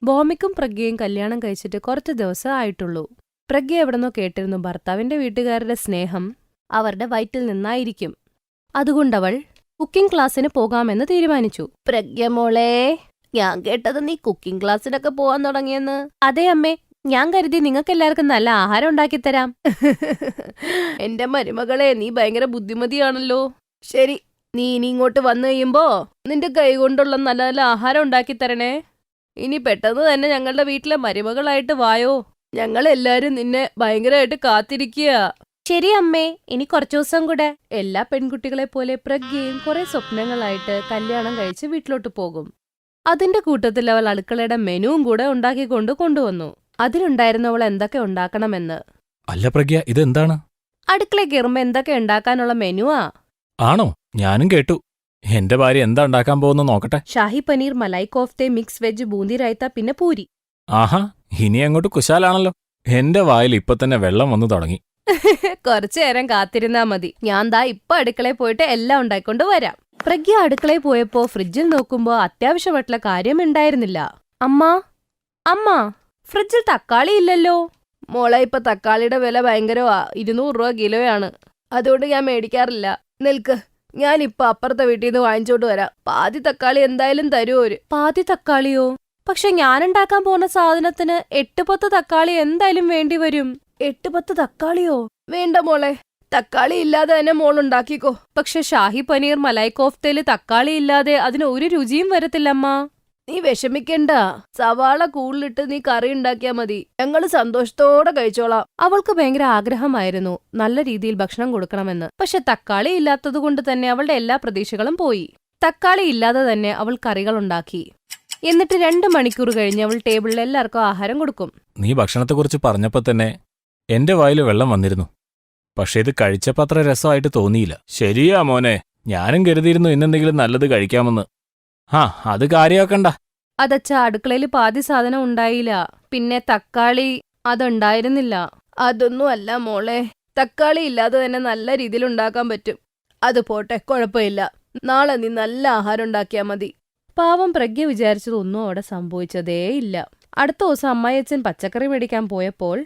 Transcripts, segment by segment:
ഭൗമിക്കും പ്രഗ്യയും കല്യാണം കഴിച്ചിട്ട് കുറച്ച് ദിവസം ആയിട്ടുള്ളൂ. പ്രഗ്യ എവിടെന്നോ കേട്ടിരുന്നു ഭർത്താവിന്റെ വീട്ടുകാരുടെ സ്നേഹം അവരുടെ വയറ്റിൽ നിന്നായിരിക്കും. അതുകൊണ്ടവൾ കുക്കിംഗ് ക്ലാസ്സിന് പോകാമെന്ന് തീരുമാനിച്ചു. പ്രഗ്യ മോളെ, ഞാൻ കേട്ടത് നീ കുക്കിംഗ് ക്ലാസ്സിനൊക്കെ പോവാൻ തുടങ്ങിയെന്ന്. അതെ അമ്മേ, ഞാൻ കരുതി നിങ്ങൾക്കെല്ലാവർക്കും നല്ല ആഹാരം ഉണ്ടാക്കിത്തരാം. എന്റെ മരുമകളെ, നീ ഭയങ്കര ബുദ്ധിമതിയാണല്ലോ. ശരി, നീ ഇനി ഇങ്ങോട്ട് വന്നു കഴിയുമ്പോ നിന്റെ കൈ കൊണ്ടുള്ള നല്ല നല്ല ആഹാരം ഉണ്ടാക്കിത്തരണേ. ഇനി പെട്ടെന്ന് തന്നെ ഞങ്ങളുടെ വീട്ടിലെ മരുമകളായിട്ട് വായോ. ഞങ്ങളെല്ലാരും നിന്നെ ഭയങ്കരമായിട്ട് കാത്തിരിക്കുക. ശരി അമ്മേ, ഇനി കുറച്ചു ദിവസം കൂടെ. എല്ലാ പെൺകുട്ടികളെ പോലെ പ്രഗ്യയും കുറെ സ്വപ്നങ്ങളായിട്ട് കല്യാണം കഴിച്ച് വീട്ടിലോട്ട് പോകും. അതിന്റെ കൂട്ടത്തിൽ അവൾ അടുക്കളയുടെ മെനുവും കൂടെ ഉണ്ടാക്കിക്കൊണ്ട് കൊണ്ടുവന്നു. അതിലുണ്ടായിരുന്നവൾ എന്തൊക്കെ ഉണ്ടാക്കണമെന്ന്. അല്ല പ്രഗ്യ, ഇതെന്താണ്? അടുക്കളയിൽ കയറുമ്പോ എന്തൊക്കെ ഉണ്ടാക്കാനുള്ള മെനുവാ. ആണോ? ഞാനും കേട്ടു. എന്റെ ഭാര്യ എന്താ ഉണ്ടാക്കാൻ പോകുന്ന നോക്കട്ടെ. ഷാഹി പനീർ, മലായ് കോഫ്തെ, മിക്സ് വെജ്, ബൂന്തി രായ്ത്ത, പിന്നെ പൂരി. ആഹാ, ഇനി അങ്ങോട്ട് കുശാലാണല്ലോ. എന്റെ വായിൽ ഇപ്പൊ തന്നെ വെള്ളം വന്നു തുടങ്ങി. കുറച്ചു നേരം കാത്തിരുന്നാ മതി. ഞാൻ ദാ ഇപ്പൊ അടുക്കളയിൽ പോയിട്ട് എല്ലാം ഉണ്ടായിക്കൊണ്ട് വരാം. പ്രഗ്യ അടുക്കളയിൽ പോയപ്പോ ഫ്രിഡ്ജിൽ നോക്കുമ്പോ അത്യാവശ്യമായിട്ടുള്ള കാര്യം ഉണ്ടായിരുന്നില്ല. അമ്മ, ഫ്രിഡ്ജിൽ തക്കാളി ഇല്ലല്ലോ. മോളെ, ഇപ്പൊ തക്കാളിയുടെ വില ഭയങ്കരമാ. 200 രൂപ കിലോയാണ്. അതുകൊണ്ട് ഞാൻ മേടിക്കാറില്ല. നിൽക്ക്, ഞാനിപ്പൊ അപ്പുറത്തെ വീട്ടിൽ നിന്ന് വാങ്ങിച്ചോണ്ട് വരാം. പാതി തക്കാളി എന്തായാലും തരുമോ? പാതി തക്കാളിയോ? പക്ഷെ ഞാനുണ്ടാക്കാൻ പോകുന്ന സാധനത്തിന് 8-10 തക്കാളി എന്തായാലും വേണ്ടി വരും. 8-10 തക്കാളിയോ? വേണ്ട മോളെ, തക്കാളി ഇല്ലാതെ തന്നെ മോളുണ്ടാക്കിക്കോ. പക്ഷെ ഷാഹി പനീർ, മലായ് കോഫ്തയില് തക്കാളി ഇല്ലാതെ അതിന് ഒരു രുചിയും വരത്തില്ലമ്മ. നീ വിഷമിക്കണ്ട, സവാള കൂടുതലിട്ട് നീ കറി ഉണ്ടാക്കിയാ മതി. ഞങ്ങള് സന്തോഷത്തോടെ കഴിച്ചോളാം. അവൾക്ക് ഭയങ്കര ആഗ്രഹമായിരുന്നു നല്ല രീതിയിൽ ഭക്ഷണം കൊടുക്കണമെന്ന്. പക്ഷെ തക്കാളി ഇല്ലാത്തതുകൊണ്ട് തന്നെ അവളുടെ എല്ലാ പ്രതീക്ഷകളും പോയി. തക്കാളി ഇല്ലാതെ തന്നെ അവൾ കറികൾ ഉണ്ടാക്കി. എന്നിട്ട് 2 മണിക്കൂർ കഴിഞ്ഞ് അവൾ ടേബിളിൽ എല്ലാവർക്കും ആഹാരം കൊടുക്കും. നീ ഭക്ഷണത്തെക്കുറിച്ച് പറഞ്ഞപ്പോ തന്നെ എന്റെ വായിൽ വെള്ളം വന്നിരുന്നു. പക്ഷെ ഇത് കഴിച്ചപ്പോ അത്ര രസമായിട്ട് തോന്നിയില്ല. ശരിയാ മോനെ, ഞാനും കരുതിയിരുന്നു ഇന്നെന്തെങ്കിലും നല്ലത് കഴിക്കാമെന്ന്. അത് കാര്യമാക്കണ്ട. അതച്ഛ, അടുക്കളയിൽ പാതി സാധനം ഉണ്ടായില്ല. പിന്നെ തക്കാളി അതുണ്ടായിരുന്നില്ല. അതൊന്നും അല്ല മോളെ, തക്കാളി ഇല്ലാതെ തന്നെ നല്ല രീതിയിൽ ഉണ്ടാക്കാൻ പറ്റും. അത് പോട്ടെ, കുഴപ്പമില്ല. നാളെ നീ നല്ല ആഹാരം ഉണ്ടാക്കിയാ മതി. പാവം പ്രഗ്യ വിചാരിച്ചതൊന്നും അവിടെ സംഭവിച്ചതേയില്ല. അടുത്ത ദിവസം അമ്മായിയച്ഛൻ പച്ചക്കറി മേടിക്കാൻ പോയപ്പോൾ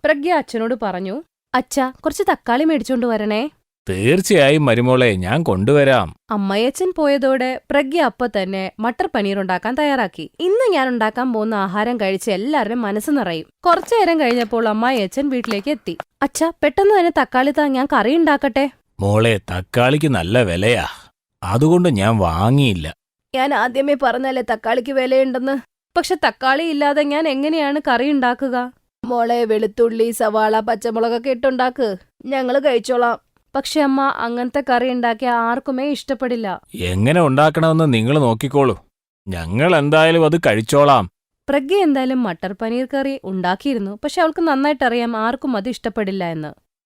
പ്രഗ്യ അച്ഛനോട് പറഞ്ഞു, അച്ഛാ, കുറച്ച് തക്കാളി മേടിച്ചോണ്ട് വരണേ. തീർച്ചയായും മരുമോളെ, ഞാൻ കൊണ്ടുവരാം. അമ്മായിയച്ഛൻ പോയതോടെ പ്രഗ്യ അപ്പൊ തന്നെ മട്ടർ പനീർ ഉണ്ടാക്കാൻ തയ്യാറാക്കി. ഇന്ന് ഞാൻ ഉണ്ടാക്കാൻ പോകുന്ന ആഹാരം കഴിച്ച് എല്ലാവരുടെയും മനസ്സ് നിറയും. കുറച്ചു നേരം കഴിഞ്ഞപ്പോൾ അമ്മായിയച്ഛൻ വീട്ടിലേക്ക് എത്തി. അച്ഛാ, പെട്ടെന്ന് തന്നെ തക്കാളി താ, ഞാൻ കറി ഉണ്ടാക്കട്ടെ. മോളെ, തക്കാളിക്ക് നല്ല വിലയാ. അതുകൊണ്ട് ഞാൻ വാങ്ങിയില്ല. ഞാൻ ആദ്യമേ പറഞ്ഞല്ലേ തക്കാളിക്ക് വിലയുണ്ടെന്ന്. പക്ഷെ തക്കാളി ഇല്ലാതെ ഞാൻ എങ്ങനെയാണ് കറി ഉണ്ടാക്കുക? മോളെ, വെളുത്തുള്ളി, സവാള, പച്ചമുളകൊക്കെ ഇട്ടുണ്ടാക്ക്. ഞങ്ങള് കഴിച്ചോളാം. പക്ഷെ അമ്മ, അങ്ങനത്തെ കറി ഉണ്ടാക്കിയ ആർക്കുമേ ഇഷ്ടപ്പെടില്ല. എങ്ങനെ ഉണ്ടാക്കണമെന്ന് നിങ്ങൾ നോക്കിക്കോളൂ. ഞങ്ങൾ എന്തായാലും അത് കഴിച്ചോളാം. പ്രഗ്യ എന്തായാലും മട്ടർ പനീർ കറി ഉണ്ടാക്കിയിരുന്നു. പക്ഷെ അവൾക്ക് നന്നായിട്ടറിയാം ആർക്കും അത് ഇഷ്ടപ്പെടില്ല എന്ന്.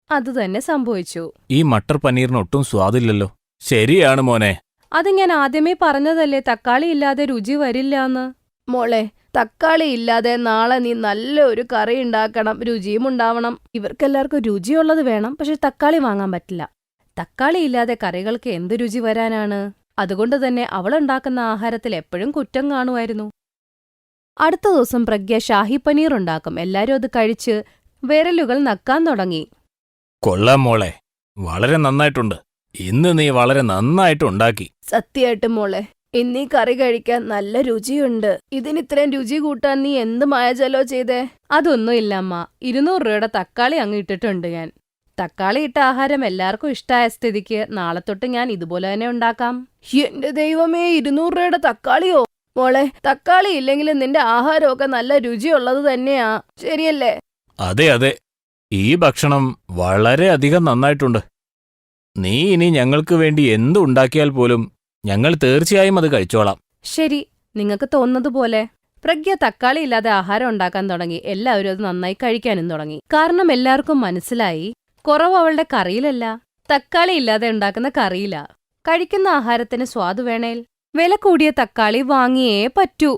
അതുതന്നെ സംഭവിച്ചു. ഈ മട്ടർ പനീറിന് ഒട്ടും സ്വാദില്ലല്ലോ. ശരിയാണ് മോനെ. അത് ഞാൻ ആദ്യമേ പറഞ്ഞതല്ലേ, തക്കാളി ഇല്ലാതെ രുചി വരില്ല എന്ന്. മോളെ, തക്കാളി ഇല്ലാതെ നാളെ നീ നല്ലൊരു കറി ഉണ്ടാക്കണം. രുചിയും ഉണ്ടാവണം. ഇവർക്കെല്ലാവർക്കും രുചിയുള്ളത് വേണം. പക്ഷെ തക്കാളി വാങ്ങാൻ പറ്റില്ല. തക്കാളി ഇല്ലാതെ കറികൾക്ക് എന്ത് രുചി വരാനാണ്? അതുകൊണ്ട് തന്നെ അവളുണ്ടാക്കുന്ന ആഹാരത്തിൽ എപ്പോഴും കുറ്റം കാണുമായിരുന്നു. അടുത്ത ദിവസം പ്രഗ്യ ഷാഹി പനീർ ഉണ്ടാക്കും. എല്ലാരും അത് കഴിച്ച് വിരലുകൾ നക്കാൻ തുടങ്ങി. കൊള്ളാം മോളെ, വളരെ നന്നായിട്ടുണ്ട്. ഇന്ന് നീ വളരെ നന്നായിട്ട് ഉണ്ടാക്കി. സത്യമായിട്ടും മോളെ, ഇന്നീ കറി കഴിക്കാൻ നല്ല രുചിയുണ്ട്. ഇതിനിത്രയും രുചി കൂട്ടാൻ നീ എന്ത് മായജലോ ചെയ്തേ? അതൊന്നും ഇല്ല അമ്മ, 200 രൂപയുടെ തക്കാളി അങ്ങ് ഇട്ടിട്ടുണ്ട് ഞാൻ. തക്കാളി ഇട്ട ആഹാരം എല്ലാവർക്കും ഇഷ്ടമായ സ്ഥിതിക്ക് നാളെ തൊട്ട് ഞാൻ ഇതുപോലെ തന്നെ ഉണ്ടാക്കാം. എന്റെ ദൈവമേ, 200 രൂപയുടെ തക്കാളിയോ? മോളെ, തക്കാളി ഇല്ലെങ്കിലും നിന്റെ ആഹാരമൊക്കെ നല്ല രുചിയുള്ളത് തന്നെയാ, ശരിയല്ലേ? അതെ അതെ, ഈ ഭക്ഷണം വളരെ അധികം നന്നായിട്ടുണ്ട്. നീ ഇനി ഞങ്ങൾക്ക് വേണ്ടി എന്ത് ഉണ്ടാക്കിയാൽ പോലും ഞങ്ങൾ തീർച്ചയായും അത് കഴിച്ചോളാം. ശരി, നിങ്ങൾക്ക് തോന്നുന്നതുപോലെ. പ്രഗ്യ തക്കാളി ഇല്ലാതെ ആഹാരം ഉണ്ടാക്കാൻ തുടങ്ങി. എല്ലാവരും അത് നന്നായി കഴിക്കാനും തുടങ്ങി. കാരണം എല്ലാവർക്കും മനസ്സിലായി, കുറവ് അവളുടെ കറിയിലല്ല, തക്കാളി ഇല്ലാതെ ഉണ്ടാക്കുന്ന കറിയില്ല. കഴിക്കുന്ന ആഹാരത്തിന് സ്വാദ് വേണേൽ വില കൂടിയ തക്കാളി വാങ്ങിയേ പറ്റൂ.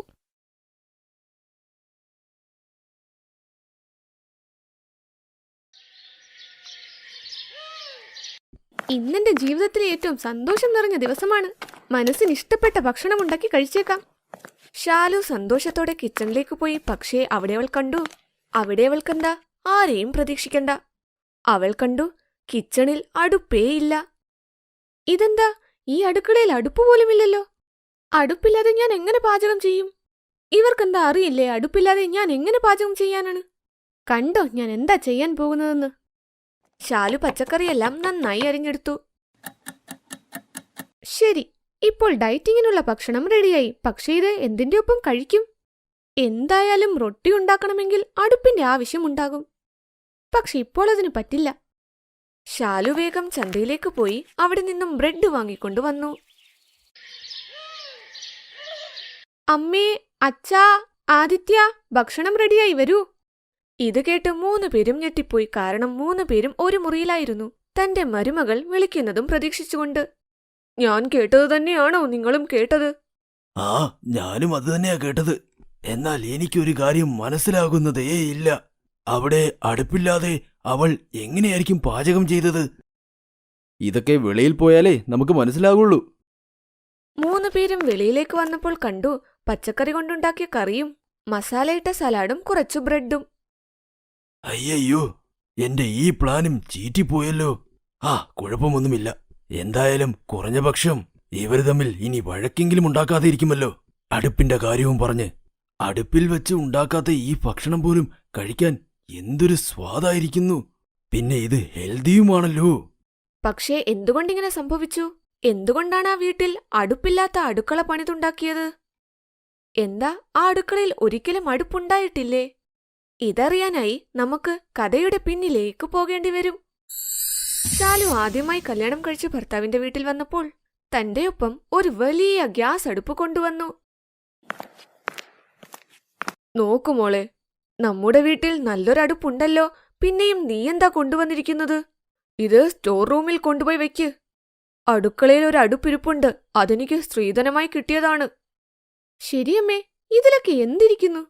ഇന്നെന്റെ ജീവിതത്തിലെ ഏറ്റവും സന്തോഷം നിറഞ്ഞ ദിവസമാണ്. മനസ്സിന് ഇഷ്ടപ്പെട്ട ഭക്ഷണം ഉണ്ടാക്കി കഴിച്ചേക്കാം. ഷാലു സന്തോഷത്തോടെ കിച്ചണിലേക്ക് പോയി. പക്ഷേ അവിടെ അവൾ കണ്ടു. അവിടെ അവൾക്കെന്താ ആരെയും പ്രതീക്ഷിക്കണ്ട. അവൾ കണ്ടു കിച്ചണിൽ അടുപ്പേയില്ല. ഇതെന്താ, ഈ അടുക്കളയിൽ അടുപ്പ് പോലുമില്ലല്ലോ. അടുപ്പില്ലാതെ ഞാൻ എങ്ങനെ പാചകം ചെയ്യും? ഇവർക്കെന്താ അറിയില്ലേ അടുപ്പില്ലാതെ ഞാൻ എങ്ങനെ പാചകം ചെയ്യാനാണ്? കണ്ടോ ഞാൻ എന്താ ചെയ്യാൻ പോകുന്നതെന്ന്. ഷാലു പച്ചക്കറിയെല്ലാം നന്നായി അരിഞ്ഞെടുത്തു. ശരി, ഇപ്പോൾ ഡയറ്റിങ്ങിനുള്ള ഭക്ഷണം റെഡിയായി. പക്ഷേ ഇത് എന്തിന്റെ ഒപ്പം കഴിക്കും? എന്തായാലും റൊട്ടി ഉണ്ടാക്കണമെങ്കിൽ അടുപ്പിന്റെ ആവശ്യമുണ്ടാകും. പക്ഷെ ഇപ്പോൾ അതിന് പറ്റില്ല. ഷാലു വേഗം ചന്തയിലേക്ക് പോയി അവിടെ നിന്നും ബ്രെഡ് വാങ്ങിക്കൊണ്ടുവന്നു. അമ്മേ, അച്ഛാ, ആദിത്യ, ഭക്ഷണം റെഡിയായി, വരൂ. ഇത് കേട്ട് 3 പേരും ഞെട്ടിപ്പോയി. കാരണം 3 പേരും ഒരു മുറിയിലായിരുന്നു, തന്റെ മരുമകൾ വിളിക്കുന്നതും പ്രതീക്ഷിച്ചുകൊണ്ട്. ഞാൻ കേട്ടത് തന്നെയാണോ നിങ്ങളും കേട്ടത്? ആ, ഞാനും അത് തന്നെയാ കേട്ടത്. എന്നാൽ എനിക്കൊരു കാര്യം മനസ്സിലാകുന്നതേയില്ല. അവിടെ അടുപ്പില്ലാതെ അവൾ എങ്ങനെയായിരിക്കും പാചകം ചെയ്തത്? ഇതൊക്കെ വെളിയിൽ പോയാലേ നമുക്ക് മനസ്സിലാകുള്ളൂ. 3 പേരും വെളിയിലേക്ക് വന്നപ്പോൾ കണ്ടു പച്ചക്കറി കൊണ്ടുണ്ടാക്കിയ കറിയും മസാലയിട്ട സലാഡും കുറച്ചു ബ്രെഡും. അയ്യയ്യോ, എന്റെ ഈ പ്ലാനും ചീറ്റിപ്പോയല്ലോ. ആ, കുഴപ്പമൊന്നുമില്ല. എന്തായാലും കുറഞ്ഞ പക്ഷം ഇവർ തമ്മിൽ ഇനി വഴക്കെങ്കിലും ഉണ്ടാക്കാതെ ഇരിക്കുമല്ലോ. അടുപ്പിന്റെ കാര്യവും പറഞ്ഞ് അടുപ്പിൽ വെച്ച് ഉണ്ടാക്കാത്ത ഈ ഭക്ഷണം പോലും കഴിക്കാൻ എന്തൊരു സ്വാദായിരിക്കുന്നു. പിന്നെ ഇത് ഹെൽത്തിയുമാണല്ലോ. പക്ഷേ എന്തുകൊണ്ടിങ്ങനെ സംഭവിച്ചു? എന്തുകൊണ്ടാണ് ആ വീട്ടിൽ അടുപ്പില്ലാത്ത അടുക്കള പണിതുണ്ടാക്കിയത്? എന്താ ആ അടുക്കളയിൽ ഒരിക്കലും അടുപ്പുണ്ടായിട്ടില്ലേ? ഇതറിയാനായി നമുക്ക് കഥയുടെ പിന്നിലേക്ക് പോകേണ്ടി വരും. ഷാലു ആദ്യമായി കല്യാണം കഴിച്ച് ഭർത്താവിന്റെ വീട്ടിൽ വന്നപ്പോൾ തന്റെ ഒപ്പം ഒരു വലിയ ഗ്യാസ് അടുപ്പ് കൊണ്ടുവന്നു. നോക്കുമോളെ, നമ്മുടെ വീട്ടിൽ നല്ലൊരടുപ്പുണ്ടല്ലോ. പിന്നെയും നീ എന്താ കൊണ്ടുവന്നിരിക്കുന്നത്? ഇത് സ്റ്റോർ റൂമിൽ കൊണ്ടുപോയി വെക്ക്. അടുക്കളയിൽ ഒരു അടുപ്പിരിപ്പുണ്ട്, അതെനിക്ക് സ്ത്രീധനമായി കിട്ടിയതാണ്. ശരിയമ്മേ, ഇതിലൊക്കെ എന്തിരിക്കുന്നു?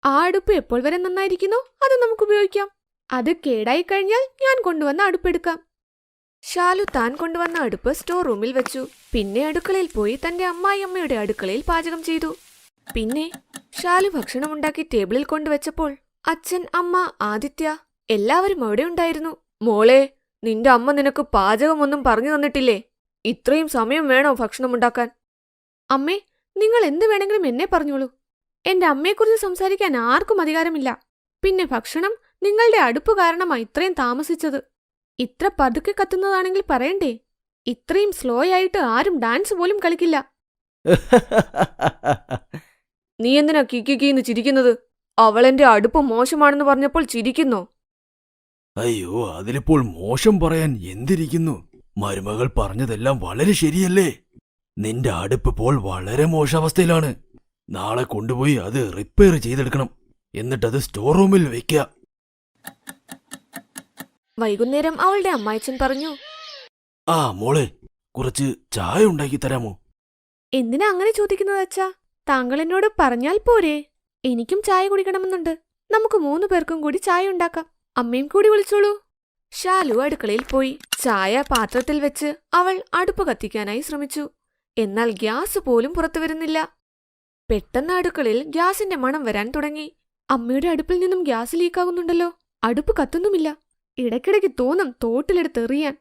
ആ അടുപ്പ് എപ്പോൾ വരെ നന്നായിരിക്കുന്നോ അത് നമുക്ക് ഉപയോഗിക്കാം. അത് കേടായി കഴിഞ്ഞാൽ ഞാൻ കൊണ്ടുവന്ന അടുപ്പെടുക്കാം. ഷാലു താൻ കൊണ്ടുവന്ന അടുപ്പ് സ്റ്റോർ റൂമിൽ വെച്ചു. പിന്നെ അടുക്കളയിൽ പോയി തന്റെ അമ്മായിയമ്മയുടെ അടുക്കളയിൽ പാചകം ചെയ്തു. പിന്നെ ഷാലു ഭക്ഷണമുണ്ടാക്കി ടേബിളിൽ കൊണ്ടുവച്ചപ്പോൾ അച്ഛൻ, അമ്മ, ആദിത്യ എല്ലാവരും അവിടെ ഉണ്ടായിരുന്നു. മോളെ, നിന്റെ അമ്മ നിനക്ക് പാചകമൊന്നും പറഞ്ഞു തന്നിട്ടില്ലേ? ഇത്രയും സമയം വേണോ ഭക്ഷണമുണ്ടാക്കാൻ? അമ്മേ, നിങ്ങൾ എന്ത് വേണമെങ്കിലും എന്നെ പറഞ്ഞോളൂ. എന്റെ അമ്മയെക്കുറിച്ച് സംസാരിക്കാൻ ആർക്കും അധികാരമില്ല. പിന്നെ ഭക്ഷണം നിങ്ങളുടെ അടുപ്പ് കാരണമാ ഇത്രയും താമസിച്ചത്. ഇത്ര പതുക്കെ കത്തുന്നതാണെങ്കിൽ പറയണ്ടേ? ഇത്രയും സ്ലോ ആയിട്ട് ആരും ഡാൻസ് പോലും കളിക്കില്ല. നീ എന്തിനാ കിക്കിന്ന് ചിരിക്കുന്നത്? അവളെന്റെ അടുപ്പ് മോശമാണെന്ന് പറഞ്ഞപ്പോൾ ചിരിക്കുന്നോ? അയ്യോ, അതിലിപ്പോൾ മോശം പറയാൻ എന്തിരിക്കുന്നു? മരുമകൾ പറഞ്ഞതെല്ലാം വളരെ ശരിയല്ലേ? നിന്റെ അടുപ്പ് ഇപ്പോൾ വളരെ മോശാവസ്ഥയിലാണ്. നാളെ കൊണ്ടുപോയി അത് റിപ്പയർ ചെയ്തെടുക്കണം. എന്നിട്ടത് സ്റ്റോർ റൂമിൽ വെക്കുക. വൈകുന്നേരം അവളുടെ അമ്മായിച്ചൻ പറഞ്ഞു, ആ മോളെ, കുറച്ച് ചായ ഉണ്ടാക്കി തരാമോ? എന്തിനാ അങ്ങനെ ചോദിക്കുന്നത് അച്ഛാ? താങ്കൾ എന്നോട് പറഞ്ഞാൽ പോരെ? എനിക്കും ചായ കുടിക്കണമെന്നുണ്ട്. നമുക്ക് 3 പേർക്കും കൂടി ചായ ഉണ്ടാക്കാം. അമ്മയും കൂടി വിളിച്ചോളൂ. ഷാലു അടുക്കളയിൽ പോയി ചായ പാത്രത്തിൽ വെച്ച് അവൾ അടുപ്പ് കത്തിക്കാനായി ശ്രമിച്ചു. എന്നാൽ ഗ്യാസ് പോലും പുറത്തു വരുന്നില്ല. പെട്ടെന്ന് അടുക്കളയിൽ ഗ്യാസിന്റെ മണം വരാൻ തുടങ്ങി. അമ്മയുടെ അടുപ്പിൽ നിന്നും ഗ്യാസ് ലീക്കാകുന്നുണ്ടല്ലോ. അടുപ്പ് കത്തുന്നുമില്ല. ഇടയ്ക്കിടയ്ക്ക് തോന്നും തോട്ടിലെടുത്ത് എറിയാൻ.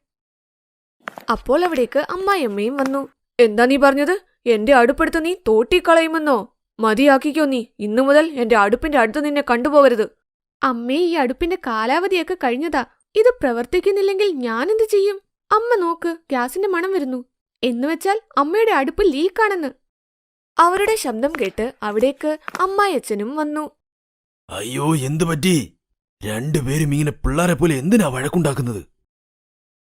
അപ്പോൾ അവിടേക്ക് അമ്മായിയമ്മയും വന്നു. എന്താ നീ പറഞ്ഞത്? എന്റെ അടുപ്പെടുത്ത് നീ തോട്ടിക്കളയുമെന്നോ? മതിയാക്കിക്കോ നീ. ഇന്നു മുതൽ എന്റെ അടുപ്പിന്റെ അടുത്ത് നിന്നെ കണ്ടുപോകരുത്. അമ്മേ, ഈ അടുപ്പിന്റെ കാലാവധിയൊക്കെ കഴിഞ്ഞതാ. ഇത് പ്രവർത്തിക്കുന്നില്ലെങ്കിൽ ഞാനെന്ത് ചെയ്യും? അമ്മ നോക്ക്, ഗ്യാസിന്റെ മണം വരുന്നു. എന്നുവെച്ചാൽ അമ്മയുടെ അടുപ്പ് ലീക്കാണെന്ന്. അവരുടെ ശബ്ദം കേട്ട് അവിടേക്ക് അമ്മായിയച്ഛനും വന്നു. അയ്യോ, എന്തു പറ്റി? രണ്ടുപേരും ഇങ്ങനെ പിള്ളേരെ പോലെ എന്തിനാ വഴക്കുണ്ടാക്കുന്നത്?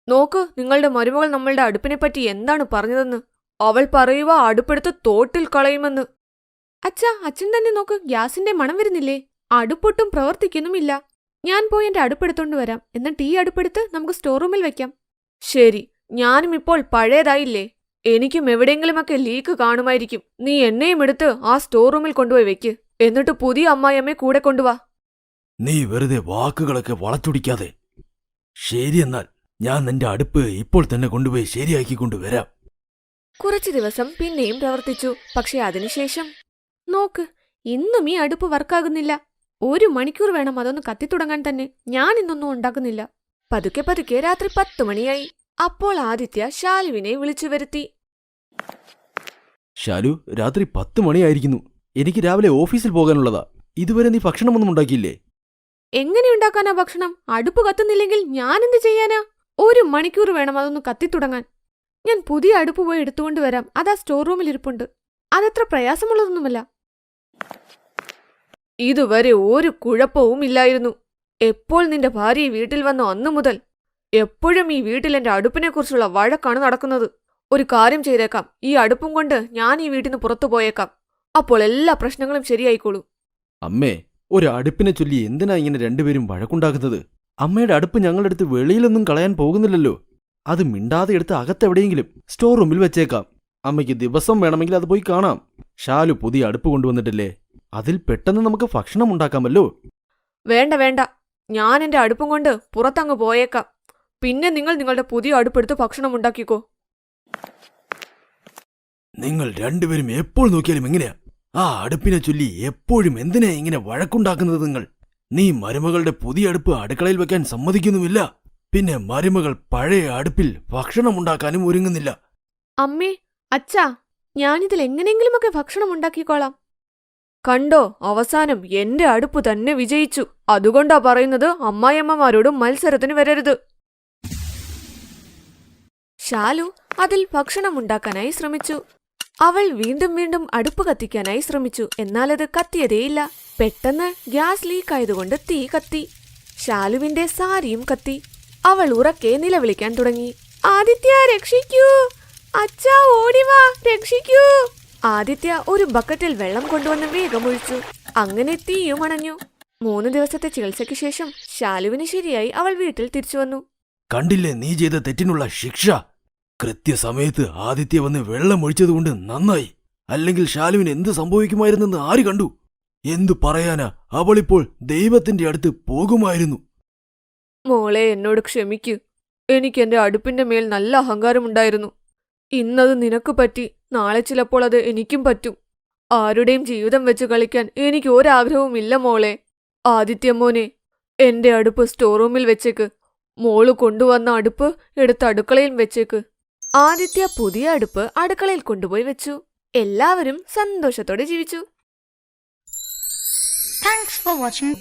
നോക്ക്, നിങ്ങളുടെ മരുമകൾ നമ്മളുടെ അടുപ്പിനെപ്പറ്റി എന്താണ് പറഞ്ഞതെന്ന്. അവൾ പറയുക അടുപ്പെടുത്ത് തോട്ടിൽ കളയുമെന്ന്. അച്ഛാ, അച്ഛൻ തന്നെ നോക്ക്, ഗ്യാസിന്റെ മണം വരുന്നില്ലേ? അടുപ്പൊട്ടും പ്രവർത്തിക്കുന്നുമില്ല. ഞാൻ പോയി എന്റെ അടുപ്പെടുത്തോണ്ട് വരാം. എന്നിട്ട് ഈ അടുപ്പെടുത്ത് നമുക്ക് സ്റ്റോർ റൂമിൽ വെക്കാം. ശരി, ഞാനും ഇപ്പോൾ പഴയതായില്ലേ? എനിക്കും എവിടെയെങ്കിലുമൊക്കെ ലീക്ക് കാണുമായിരിക്കും. നീ എന്നെയും എടുത്ത് ആ സ്റ്റോർ റൂമിൽ കൊണ്ടുപോയി വെക്ക്. എന്നിട്ട് പുതിയ അമ്മായിയമ്മയെ കൂടെ കൊണ്ടുവാ. നീ വെറുതെ വാക്കുകളൊക്കെ വളച്ചൊടിക്കാതെ. ശരിയെന്നാൽ ഞാൻ നിന്റെ അടുപ്പ് ഇപ്പോൾ തന്നെ കൊണ്ടുപോയി ശരിയാക്കിക്കൊണ്ടുവരാം. കുറച്ചു ദിവസം പിന്നെയും പ്രവർത്തിച്ചു. പക്ഷെ അതിനുശേഷം നോക്ക്, ഇന്നും ഈ അടുപ്പ് വർക്കാകുന്നില്ല. 1 മണിക്കൂർ വേണം അതൊന്ന് കത്തിത്തുടങ്ങാൻ തന്നെ. ഞാൻ ഇന്നൊന്നും ഉണ്ടാക്കുന്നില്ല. പതുക്കെ പതുക്കെ രാത്രി 10 മണിയായി. അപ്പോൾ ആദിത്യ ശാലുവിനെ വിളിച്ചു വരുത്തി. ശാലു, രാത്രി 10 മണിയായിരിക്കുന്നു. എനിക്ക് രാവിലെ ഓഫീസിൽ പോകാനുള്ളതാ. ഇതുവരെ നീ ഭക്ഷണമൊന്നും ഉണ്ടാക്കിയില്ലേ? എങ്ങനെ ഉണ്ടാക്കാനാ ഭക്ഷണം? അടുപ്പ് കത്തുന്നില്ലെങ്കിൽ ഞാൻ എന്ത് ചെയ്യാനാ? 1 മണിക്കൂർ വേണം അതൊന്ന് കത്തിത്തുടങ്ങാൻ. ഞാൻ പുതിയ അടുപ്പ് പോയി എടുത്തുകൊണ്ട് വരാം. അതാ സ്റ്റോർ റൂമിൽ ഇരിപ്പുണ്ട്. അതത്ര പ്രയാസമുള്ളതൊന്നുമല്ല. ഇതുവരെ ഒരു കുഴപ്പവും ഇല്ലായിരുന്നു. എപ്പോൾ നിന്റെ ഭാര്യ ഈ വീട്ടിൽ വന്നോ അന്നു മുതൽ എപ്പോഴും ഈ വീട്ടിൽ എന്റെ അടുപ്പിനെക്കുറിച്ചുള്ള വഴക്കാണ് നടക്കുന്നത്. ഒരു കാര്യം ചെയ്തേക്കാം, ഈ അടുപ്പും കൊണ്ട് ഞാൻ ഈ വീട്ടിൽ നിന്ന് പുറത്തു പോയേക്കാം. അപ്പോൾ എല്ലാ പ്രശ്നങ്ങളും ശരിയായിക്കോളൂ. അമ്മേ, ഒരു അടുപ്പിനെ ചൊല്ലി എന്തിനാ ഇങ്ങനെ രണ്ടുപേരും വഴക്കുണ്ടാക്കുന്നത്? അമ്മയുടെ അടുപ്പ് ഞങ്ങളുടെ അടുത്ത് വെളിയിലൊന്നും കളയാൻ പോകുന്നില്ലല്ലോ. അത് മിണ്ടാതെ എടുത്ത് അകത്തെവിടെയെങ്കിലും സ്റ്റോർ റൂമിൽ വെച്ചേക്കാം. അമ്മയ്ക്ക് ദിവസം വേണമെങ്കിൽ അത് പോയി കാണാം. ശാലു പുതിയ അടുപ്പ് കൊണ്ടുവന്നിട്ടില്ലേ? അതിൽ പെട്ടെന്ന് നമുക്ക് ഭക്ഷണം ഉണ്ടാക്കാമല്ലോ. വേണ്ട വേണ്ട, ഞാൻ എന്റെ അടുപ്പും കൊണ്ട് പുറത്തങ്ങ് പോയേക്കാം. പിന്നെ നിങ്ങൾ നിങ്ങളുടെ പുതിയ അടുപ്പെടുത്ത് ഭക്ഷണം ഉണ്ടാക്കിക്കോ. നിങ്ങൾ രണ്ടുപേരും എപ്പോൾ നോക്കിയാലും എങ്ങനെയാ? ആ അടുപ്പിനെ ചൊല്ലി എപ്പോഴും എന്തിനാ ഇങ്ങനെ വഴക്കുണ്ടാക്കുന്നത് നിങ്ങൾ? നീ മരുമകളുടെ പുതിയ അടുപ്പ് അടുക്കളയിൽ വെക്കാൻ സമ്മതിക്കുന്നുമില്ല. പിന്നെ മരുമകൾ പഴയ അടുപ്പിൽ ഭക്ഷണം ഉണ്ടാക്കാനും ഒരുങ്ങുന്നില്ല. അമ്മേ, അച്ഛാ, ഞാനിതിൽ എങ്ങനെയെങ്കിലുമൊക്കെ ഭക്ഷണം ഉണ്ടാക്കിക്കോളാം. കണ്ടോ, അവസാനം എന്റെ അടുപ്പ് തന്നെ വിജയിച്ചു. അതുകൊണ്ടാ പറയുന്നത് അമ്മായിയമ്മമാരോടും മത്സരത്തിന് വരരുത്. ശാലു അതിൽ ഭക്ഷണം ഉണ്ടാക്കാനായി ശ്രമിച്ചു. അവൾ വീണ്ടും വീണ്ടും അടുപ്പ് കത്തിക്കാനായി ശ്രമിച്ചു. എന്നാൽ അത് കത്തിയതേയില്ല. പെട്ടെന്ന് ഗ്യാസ് ലീക്കായതുകൊണ്ട് തീ കത്തി. ശാലുവിന്റെ സാരിയും കത്തി. അവൾ ഉറക്കെ നിലവിളിക്കാൻ തുടങ്ങി. ആദിത്യ, രക്ഷിക്കൂ! അച്ഛാ, ഓടിവാ, രക്ഷിക്കൂ! ആദിത്യ ഒരു ബക്കറ്റിൽ വെള്ളം കൊണ്ടുവന്ന് വേഗം ഒഴിച്ചു. അങ്ങനെ തീയും അണഞ്ഞു. 3 ദിവസത്തെ ചികിത്സയ്ക്ക് ശേഷം ശാലുവിന് ശരിയായി. അവൾ വീട്ടിൽ തിരിച്ചു വന്നു. കണ്ടില്ലേ നീ ചെയ്ത തെറ്റിനുള്ള ശിക്ഷ? കൃത്യസമയത്ത് ആദിത്യ വന്ന് വെള്ളം ഒഴിച്ചതുകൊണ്ട് നന്നായി. അല്ലെങ്കിൽ ശാലുവിന് എന്ത് സംഭവിക്കുമായിരുന്നെന്ന് ആര് കണ്ടു? എന്തു പറയാനാ, അവളിപ്പോൾ ദൈവത്തിന്റെ അടുത്ത് പോകുമായിരുന്നു. മോളെ, എന്നോട് ക്ഷമിക്കൂ. എനിക്ക് എന്റെ അടുപ്പിന്റെ മേൽ നല്ല അഹങ്കാരമുണ്ടായിരുന്നു. ഇന്നത് നിനക്ക് പറ്റി. നാളെ ചിലപ്പോൾ അത് എനിക്കും പറ്റും. ആരുടെയും ജീവിതം വെച്ച് കളിക്കാൻ എനിക്ക് ഒരാഗ്രഹവുമില്ല മോളെ. ആദിത്യമോനെ, എന്റെ അടുപ്പ് സ്റ്റോർ റൂമിൽ വെച്ചേക്ക്. മോള് കൊണ്ടുവന്ന അടുപ്പ് എടുത്ത് അടുക്കളയിൽ വെച്ചേക്ക്. ആദിത്യ പുതിയ അടുപ്പ് അടുക്കളയിൽ കൊണ്ടുപോയി വെച്ചു. എല്ലാവരും സന്തോഷത്തോടെ ജീവിച്ചു. Thanks for watching.